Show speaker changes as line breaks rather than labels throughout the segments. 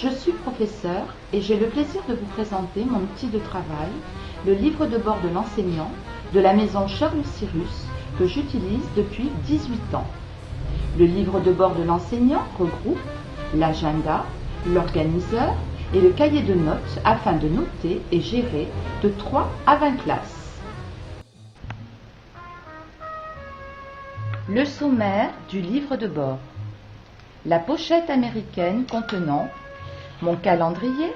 Je suis professeur et j'ai le plaisir de vous présenter mon outil de travail, le livre de bord de l'enseignant de la maison Charles Cyrus que j'utilise depuis 18 ans. Le livre de bord de l'enseignant regroupe l'agenda, l'organiseur et le cahier de notes afin de noter et gérer de 3 à 20 classes. Le sommaire du livre de bord. La pochette américaine contenant mon calendrier,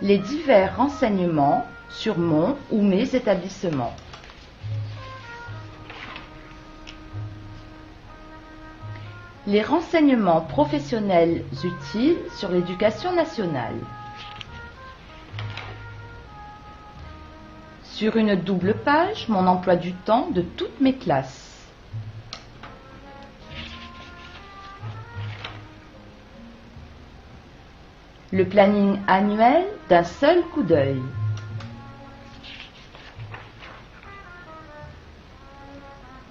les divers renseignements sur mon ou mes établissements, les renseignements professionnels utiles sur l'éducation nationale. Sur une double page, mon emploi du temps de toutes mes classes. Le planning annuel d'un seul coup d'œil.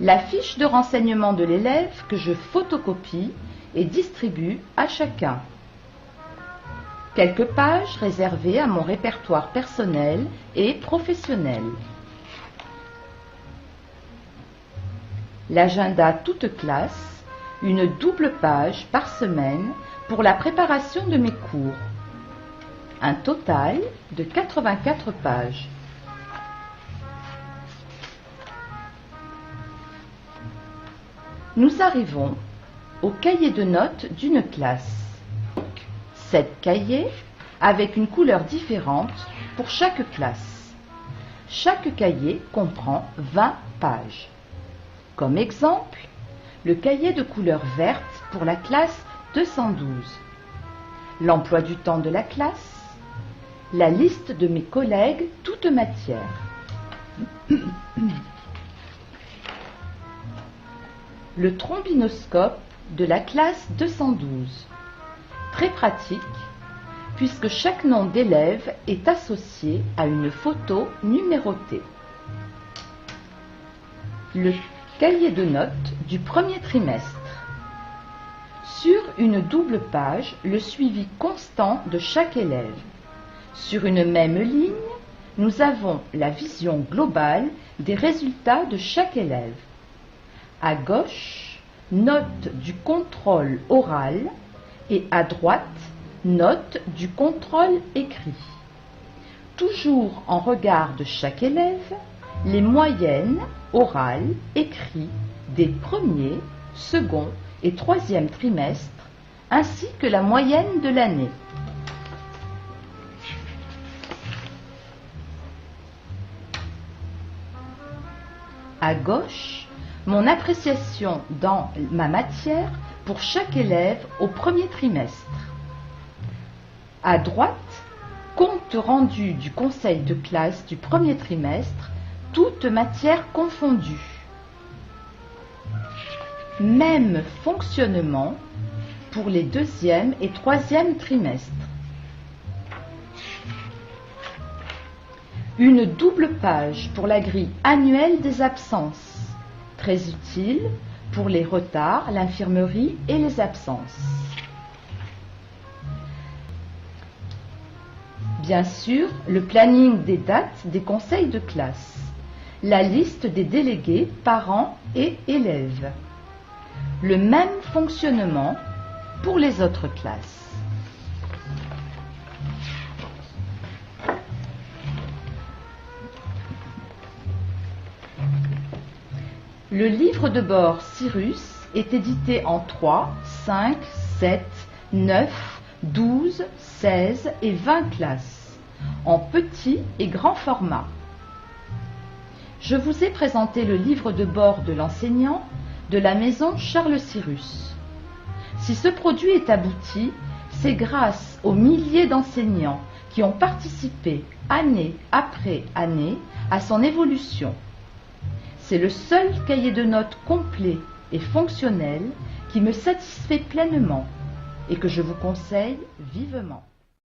La fiche de renseignement de l'élève que je photocopie et distribue à chacun. Quelques pages réservées à mon répertoire personnel et professionnel. L'agenda toute classe, une double page par semaine pour la préparation de mes cours. Un total de 84 pages. Nous arrivons au cahier de notes d'une classe. 7 cahiers avec une couleur différente pour chaque classe. Chaque cahier comprend 20 pages. Comme exemple, le cahier de couleur verte pour la classe 212. L'emploi du temps de la classe. La liste de mes collègues, toutes matières. Le trombinoscope de la classe 212. Très pratique, puisque chaque nom d'élève est associé à une photo numérotée. Le cahier de notes du premier trimestre. Sur une double page, le suivi constant de chaque élève. Sur une même ligne, nous avons la vision globale des résultats de chaque élève. À gauche, note du contrôle oral et à droite, note du contrôle écrit. Toujours en regard de chaque élève, les moyennes orales écrites des premiers, second et troisième trimestres, ainsi que la moyenne de l'année. À gauche, mon appréciation dans ma matière pour chaque élève au premier trimestre. À droite, compte rendu du conseil de classe du premier trimestre, toutes matières confondues. Même fonctionnement pour les deuxième et troisième trimestres. Une double page pour la grille annuelle des absences, très utile pour les retards, l'infirmerie et les absences. Bien sûr, le planning des dates des conseils de classe, la liste des délégués, parents et élèves. Le même fonctionnement pour les autres classes. Le livre de bord Cyrus est édité en 3, 5, 7, 9, 12, 16 et 20 classes, en petit et grand format. Je vous ai présenté le livre de bord de l'enseignant de la maison Charles Cyrus. Si ce produit est abouti, c'est grâce aux milliers d'enseignants qui ont participé année après année à son évolution. C'est le seul cahier de notes complet et fonctionnel qui me satisfait pleinement et que je vous conseille vivement.